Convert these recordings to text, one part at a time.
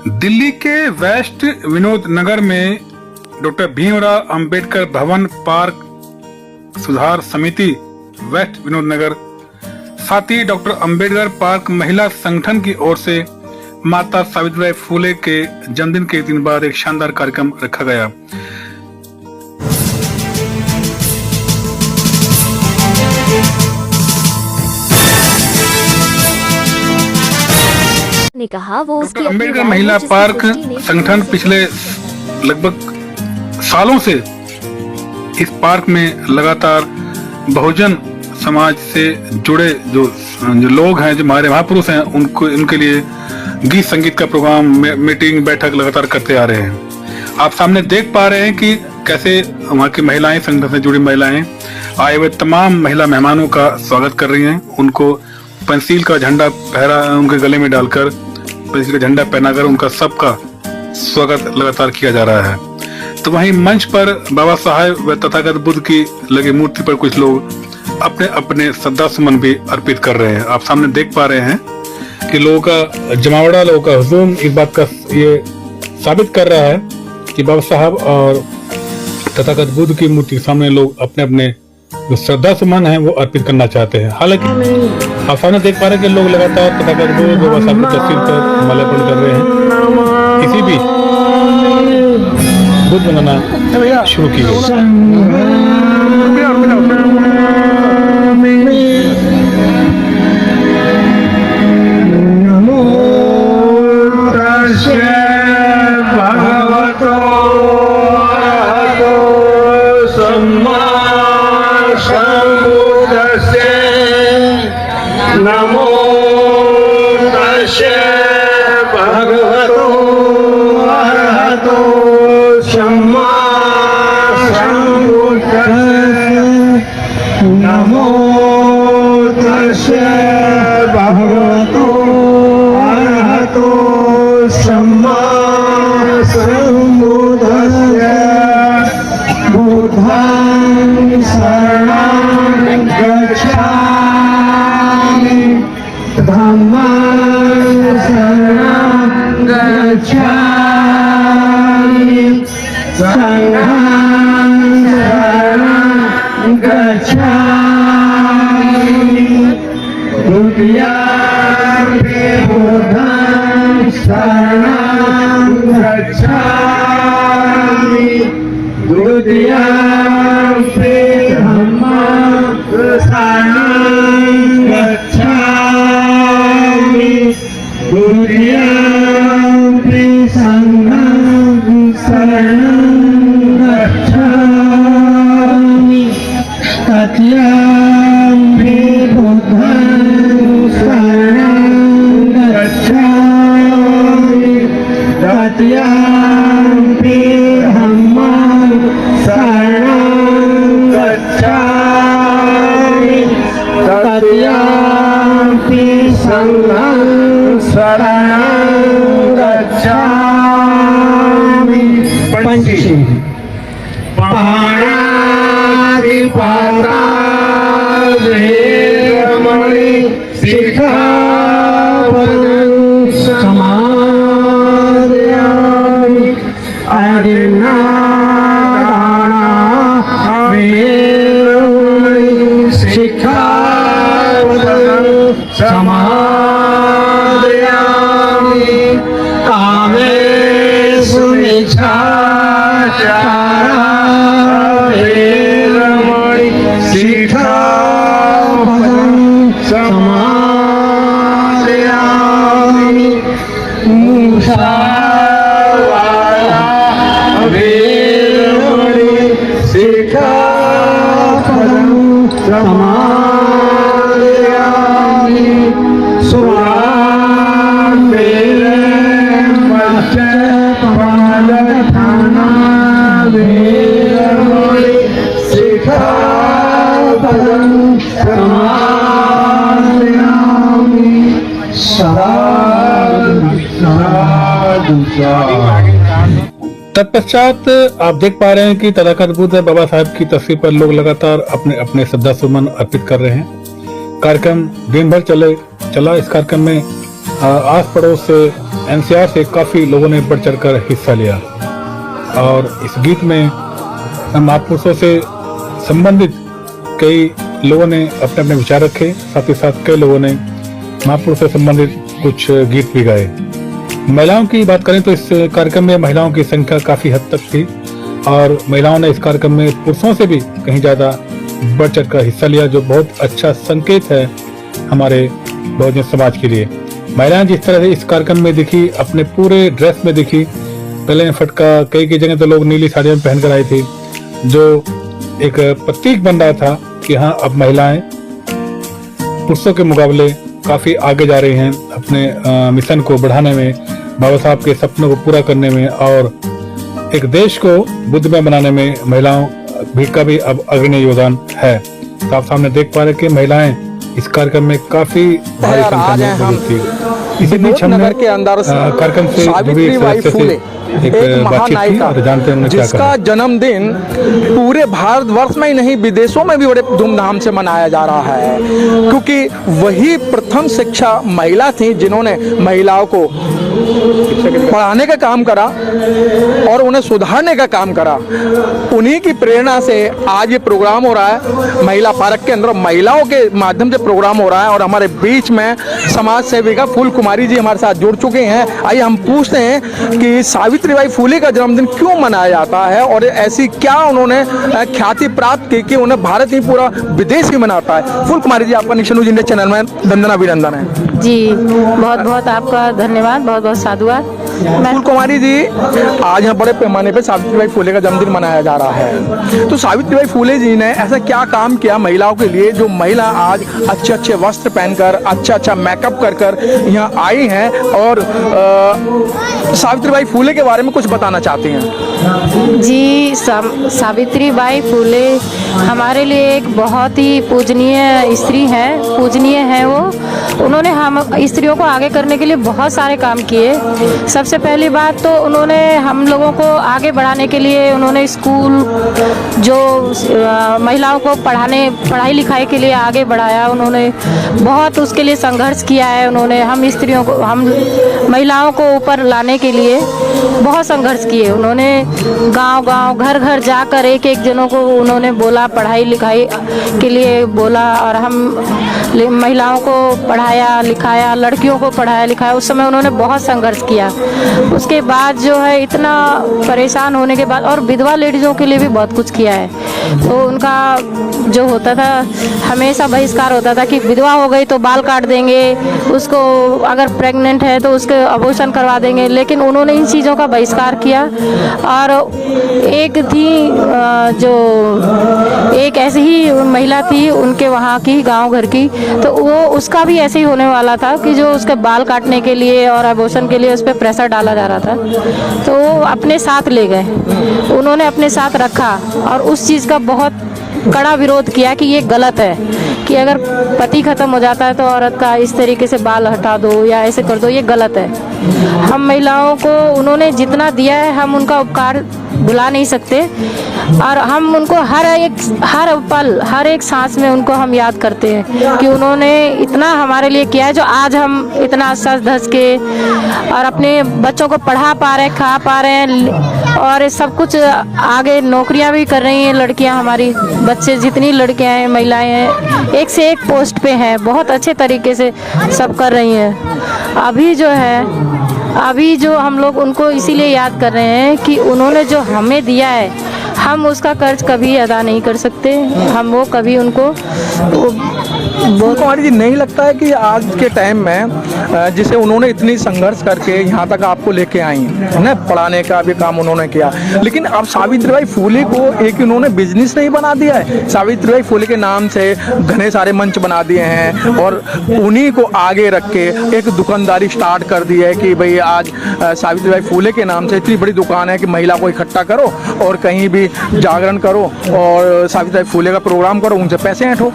दिल्ली के वेस्ट विनोद नगर में डॉक्टर भीमराव अंबेडकर भवन पार्क सुधार समिति वेस्ट विनोद नगर साथ ही डॉक्टर अंबेडकर पार्क महिला संगठन की ओर से माता सावित्रीबाई फुले के जन्मदिन के दिन बाद एक शानदार कार्यक्रम रखा गया। ने कहा वो डॉक्टर अंबेडकर महिला पार्क संगठन पिछले लगभग सालों से इस पार्क में लगातार बहुजन समाज से जुड़े जो लोग हैं, जो हमारे महापुरुष हैं, उनके लिए गीत संगीत का प्रोग्राम, मीटिंग, बैठक लगातार करते आ रहे हैं। आप सामने देख पा रहे हैं कि कैसे वहाँ की महिलाएं, संगठन से जुड़ी महिलाएं आए हुए तमाम महिला मेहमानों का स्वागत कर रही हैं। उनको पेंसिल का झंडा पहरा उनके गले में डालकर, पेंसिल का झंडा पहनाकर उनका सबका स्वागत लगातार किया जा रहा है। तो वहीं मंच पर बाबा साहेब व तथागत बुद्ध की लगी मूर्ति पर कुछ लोग अपने अपने श्रद्धा सुमन भी अर्पित कर रहे हैं। आप सामने देख पा रहे हैं कि लोगों का जमावड़ा, लोगों का हुजूम इस बात का ये साबित कर रहा है कि बाबा साहब और तथागत बुद्ध की मूर्ति के सामने लोग अपने अपने जो श्रद्धा सुमन है वो अर्पित करना चाहते हैं। हालांकि आप सामने देख पा रहे हैं कि लोग लगातार तथागत बुद्ध बाबा साहब की तस्वीर पर माल्यार्पण कर रहे हैं। इसी बीच बुद्ध बनाना शुरू की गई। नमो तस्से भगवतो अरहतो सम्मा सम्बुद्धस्से। नमो तस्से भगवतो अरहतो सम्मा सम्बुद्धस्से। बुद्धं शरणं गच्छामि, धम्मं शरणं गच्छामि, संघं शरणं गच्छामि, द्वितीयम्पि बुद्धं शरणं गच्छामि, द्वितीयम्पि धम्मं शरणं गच्छामि, द्वितीयम्पि संघं शरणं गच्छामि, तृतीयम्पि बुद्धं शरणं गच्छामि, तृतीयम्पि धम्मं शरणं गच्छामि, तृतीयम्पि संघं शरणं गच्छामि। पंचशील पाणातिपाता वेदमणि शिखापदं समादयामि, अदिन्नादाना वेदमणि शिखापदं समादयामि, कामेषु मिच्छाचारा वेदमणि शिखापदं समादयामि, मुसावादा वेदमणि शिखापदं समादयामि, स्वामेव पश्चपादधाना वेदमणि शिखापदं समादयामि। साधु साधु साधु। तत्पश्चात आप देख पा रहे हैं कि तथागत बुद्ध और बाबा साहब की तस्वीर पर लोग लगातार अपने अपने श्रद्धा सुमन अर्पित कर रहे हैं। कार्यक्रम दिन भर चला। इस कार्यक्रम में आस पड़ोस से एनसीआर से काफी लोगों ने बढ़ चढ़कर हिस्सा लिया और इस गीत में महापुरुषों से संबंधित कई लोगों ने अपने अपने विचार रखे, साथ ही साथ कई लोगों ने महापुरुषों से संबंधित कुछ गीत भी गाए। महिलाओं की बात करें तो इस कार्यक्रम में महिलाओं की संख्या काफी हद तक थी और महिलाओं ने इस कार्यक्रम में पुरुषों से भी कहीं ज्यादा बढ़ चढ़कर हिस्सा लिया, जो बहुत अच्छा संकेत है हमारे बहुजन समाज के लिए। महिलाएं जिस तरह से इस कार्यक्रम में दिखी, अपने पूरे ड्रेस में दिखी, गले में फटका, कई जगह तो लोग नीली साड़ियां पहनकर आए थे, जो एक प्रतीक बन रहा था कि हाँ अब महिलाएं पुरुषों के मुकाबले काफी आगे जा रही हैं अपने मिशन को बढ़ाने में, बाबा साहब के सपनों को पूरा करने में और एक देश को बुद्धिमय बनाने में महिलाओं भी का भी अब अग्रणी योगदान है। तो आप सामने देख पा रहे कि महिलाएं इस कार्यक्रम में काफी भारी संख्या में मौजूद थी। इसी बीच हमने के अंदर कार्यक्रम से सावित्रीबाई फुले एक महानायिका जिसका जन्मदिन पूरे भारतवर्ष में ही नहीं विदेशों में भी बड़े धूमधाम से मनाया जा रहा है, क्योंकि वही प्रथम शिक्षा महिला थी जिन्होंने महिलाओं को पढ़ाने का काम करा और उन्हें सुधारने का काम करा। उन्हीं की प्रेरणा से आज ये प्रोग्राम हो रहा है, महिला पार्क के अंदर महिलाओं के माध्यम से प्रोग्राम हो रहा है और हमारे बीच में समाज सेविका फूल कुमारी जी हमारे साथ जुड़ चुके हैं। आइए हम पूछते हैं कि सावित्रीबाई फुले का जन्मदिन क्यों मनाया जाता है और ऐसी क्या उन्होंने ख्याति प्राप्त की कि उन्हें भारत ही पूरा विदेश ही मनाता है। फूल कुमारी जी, आपका नेशन न्यूज इंडिया चैनल में वंदना अभिनंदन है। जी, बहुत बहुत आपका धन्यवाद, बहुत बहुत साधुवाद। फूल कुमारी जी, आज यहाँ बड़े पैमाने पे सावित्रीबाई फुले का जन्मदिन मनाया जा रहा है, तो सावित्रीबाई फुले जी ने ऐसा क्या काम किया महिलाओं के लिए जो महिला आज अच्छे अच्छे वस्त्र पहनकर अच्छा मेकअप कर यहाँ आई हैं और सावित्रीबाई फुले के बारे में कुछ बताना चाहती हैं? जी, सावित्रीबाई फुले हमारे लिए एक बहुत ही पूजनीय स्त्री है, पूजनीय है वो। उन्होंने हम स्त्रियों को आगे करने के लिए बहुत सारे काम किए। सबसे पहली बात तो उन्होंने हम लोगों को आगे बढ़ाने के लिए उन्होंने स्कूल जो महिलाओं को पढ़ाई लिखाई के लिए आगे बढ़ाया, उन्होंने बहुत उसके लिए संघर्ष किया है। उन्होंने हम स्त्रियों को, हम महिलाओं को ऊपर लाने के लिए बहुत संघर्ष किए। उन्होंने गांव-गांव, घर-घर जाकर एक जनों को उन्होंने बोला, पढ़ाई लिखाई के लिए बोला और हम महिलाओं को पढ़ाया लिखाया, लड़कियों को पढ़ाया लिखाया। उस समय उन्होंने बहुत संघर्ष किया। उसके बाद जो है इतना परेशान होने के बाद और विधवा लेडीज़ों के लिए भी बहुत कुछ किया है। तो उनका जो होता था हमेशा बहिष्कार होता था कि विधवा हो गई तो बाल काट देंगे, उसको अगर प्रेग्नेंट है तो उसके अबॉर्शन करवा देंगे, लेकिन उन्होंने इन चीज़ों का बहिष्कार किया। और एक थी जो एक ऐसी ही महिला थी उनके वहाँ की गांव घर की, तो वो उसका भी ऐसे ही होने वाला था कि जो उसके बाल काटने के लिए और अबॉर्शन के लिए उस पर प्रेशर डाला जा रहा था, तो वो अपने साथ ले गए, उन्होंने अपने साथ रखा और उस चीज़ का बहुत कड़ा विरोध किया कि ये गलत है कि अगर पति खत्म हो जाता है तो औरत का इस तरीके से बाल हटा दो या ऐसे कर दो, ये गलत है। हम महिलाओं को उन्होंने जितना दिया है हम उनका उपकार भुला नहीं सकते और हम उनको हर पल हर एक सांस में उनको हम याद करते हैं कि उन्होंने इतना हमारे लिए किया है, जो आज हम इतना सज धज के और अपने बच्चों को पढ़ा पा रहे हैं, खा पा रहे हैं और सब कुछ आगे नौकरियां भी कर रही हैं लड़कियां। हमारी बच्चे जितनी लड़कियां हैं, महिलाएं हैं, एक से एक पोस्ट पे हैं, बहुत अच्छे तरीके से सब कर रही हैं। अभी जो हम लोग उनको इसीलिए याद कर रहे हैं कि उन्होंने जो हमें दिया है हम उसका कर्ज कभी अदा नहीं कर सकते, हम वो कभी उनको कुमारी जी, नहीं लगता है कि आज के टाइम में जिसे उन्होंने इतनी संघर्ष करके यहाँ तक आपको लेके आई है ना, पढ़ाने का भी काम उन्होंने किया, लेकिन अब सावित्रीबाई फुले को एक उन्होंने बिजनेस नहीं बना दिया है? सावित्रीबाई फुले के नाम से घने सारे मंच बना दिए हैं और उन्हीं को आगे रख के एक दुकानदारी स्टार्ट कर दी है कि भाई आज सावित्रीबाई फुले के नाम से इतनी बड़ी दुकान है कि महिला को इकट्ठा करो और कहीं भी जागरण करो और सावित्रीबाई फुले का प्रोग्राम करो, उनसे पैसे ऐंठो।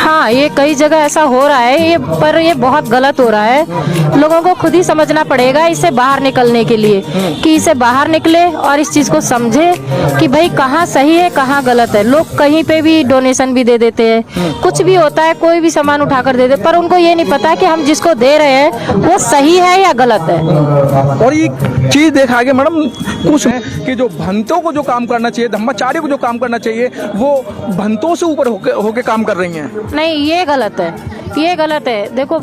हाँ, ये कई जगह ऐसा हो रहा है, पर ये बहुत गलत हो रहा है। लोगों को खुद ही समझना पड़ेगा इससे बाहर निकलने के लिए, कि इससे बाहर निकले और इस चीज़ को समझे कि भाई कहाँ सही है कहाँ गलत है। लोग कहीं पे भी डोनेशन भी दे देते हैं, कुछ भी होता है, कोई भी सामान उठाकर दे देते, पर उनको ये नहीं पता कि हम जिसको दे रहे हैं वो सही है या गलत है। और ये चीज देखा गया मैडम कुछ है कि जो भंतों को जो काम करना चाहिए, धम्माचार्य को जो काम करना चाहिए, वो भंतों से ऊपर होके काम कर रही हैं। नहीं, ये गलत है, ये गलत है। देखो,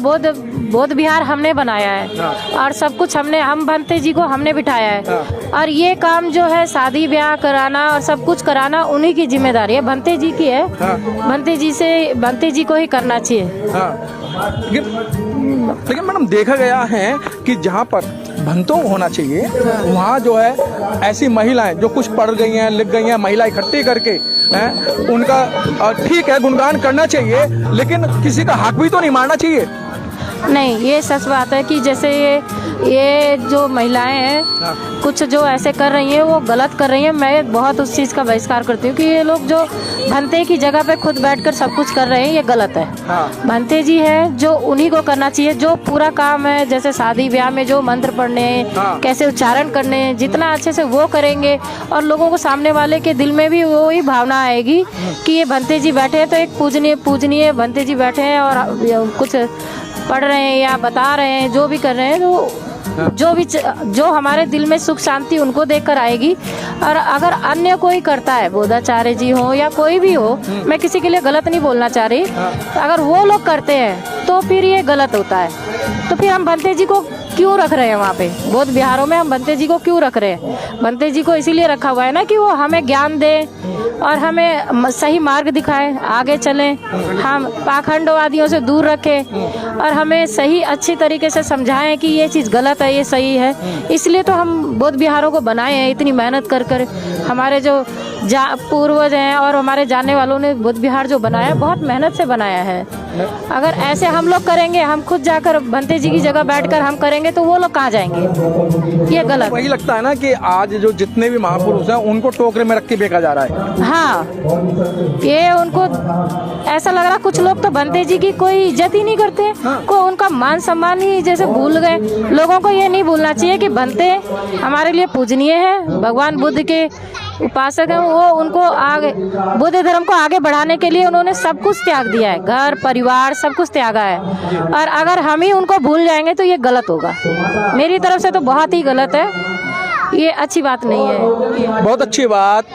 बौद्ध विहार हमने बनाया है और सब कुछ हम भंते जी को हमने बिठाया है, और ये काम जो है शादी ब्याह कराना और सब कुछ कराना उन्हीं की जिम्मेदारी है, भंते जी की है। भंते जी को ही करना चाहिए। लेकिन मैडम देखा गया है कि जहाँ पर भंतों होना चाहिए वहाँ जो है ऐसी महिलाएं जो कुछ पढ़ गई हैं, लिख गई हैं, महिला इकट्ठी करके हैं, उनका ठीक है गुणगान करना चाहिए, लेकिन किसी का हक भी तो नहीं मारना चाहिए। नहीं, ये सच बात है कि जैसे ये जो महिलाएं हैं कुछ जो ऐसे कर रही हैं वो गलत कर रही हैं। मैं बहुत उस चीज़ का बहिष्कार करती हूँ कि ये लोग जो भंते की जगह पे खुद बैठकर सब कुछ कर रहे हैं, ये गलत है। भंते जी है जो उन्हीं को करना चाहिए, जो पूरा काम है जैसे शादी ब्याह में जो मंत्र पढ़ने हैं, कैसे उच्चारण करने हैं, जितना अच्छे से वो करेंगे और लोगों को सामने वाले के दिल में भी वो ही भावना आएगी कि ये भंते जी बैठे हैं तो एक पूजनीय भंते जी बैठे हैं और कुछ पढ़ रहे हैं या बता रहे हैं, जो भी कर रहे हैं, तो जो हमारे दिल में सुख शांति उनको देखकर आएगी। और अगर अन्य कोई करता है, बोधाचार्य जी हो या कोई भी हो, मैं किसी के लिए गलत नहीं बोलना चाह रही, अगर वो लोग करते हैं तो फिर ये गलत होता है। तो फिर हम भंते जी को क्यों रख रहे हैं वहाँ पे? बौद्ध विहारों में हम भंते जी को क्यों रख रहे हैं? भंते जी को इसीलिए रखा हुआ है ना कि वो हमें ज्ञान दे और हमें सही मार्ग दिखाए, आगे चलें, हम पाखंडवादियों से दूर रखें और हमें सही अच्छी तरीके से समझाएं कि ये चीज़ गलत है, ये सही है। इसलिए तो हम बौद्ध विहारों को बनाए हैं, इतनी मेहनत कर कर। हमारे जो पूर्वज हैं और हमारे जानने वालों ने बौद्ध विहार जो बनाया है, बहुत मेहनत से बनाया है। अगर ऐसे हम लोग करेंगे, हम खुद जाकर भंते जी की जगह बैठकर हम करेंगे तो वो लोग कहाँ जाएंगे? ये गलत। वही लगता है ना कि आज जो जितने भी महापुरुष हैं उनको टोकरे में रख के बेचा जा रहा है। हाँ, ये उनको ऐसा लग रहा, कुछ लोग तो भंते जी की कोई इज्जत ही नहीं करते, को उनका मान सम्मान ही जैसे भूल गए। लोगों को ये नहीं भूलना चाहिए कि भंते हमारे लिए पूजनीय है, भगवान बुद्ध के उपासक हैं। वो उनको आगे बुद्ध धर्म को आगे बढ़ाने के लिए उन्होंने सब कुछ त्याग दिया है, घर परिवार सब कुछ त्यागा है, और अगर हम ही उनको भूल जाएंगे तो ये गलत होगा। मेरी तरफ से तो बहुत ही गलत है, ये अच्छी बात नहीं है। बहुत अच्छी बात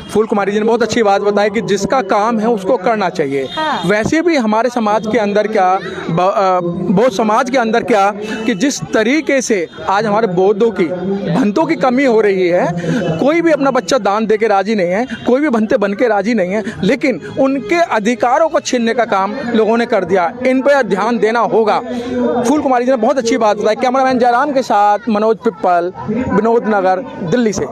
फूल कुमारी जी ने बहुत अच्छी बात बताई कि जिसका काम है उसको करना चाहिए। वैसे भी हमारे समाज के अंदर क्या, बहुत समाज के अंदर क्या, कि जिस तरीके से आज हमारे बौद्धों की भंतों की कमी हो रही है, कोई भी अपना बच्चा दान दे के राजी नहीं है, कोई भी भंते बन के राजी नहीं है, लेकिन उनके अधिकारों को छीनने का काम लोगों ने कर दिया। इन पर ध्यान देना होगा। फूल कुमारी जी ने बहुत अच्छी बात बताई। कैमरामैन जयराम के साथ मनोज पिप्पल, विनोद नगर, दिल्ली से।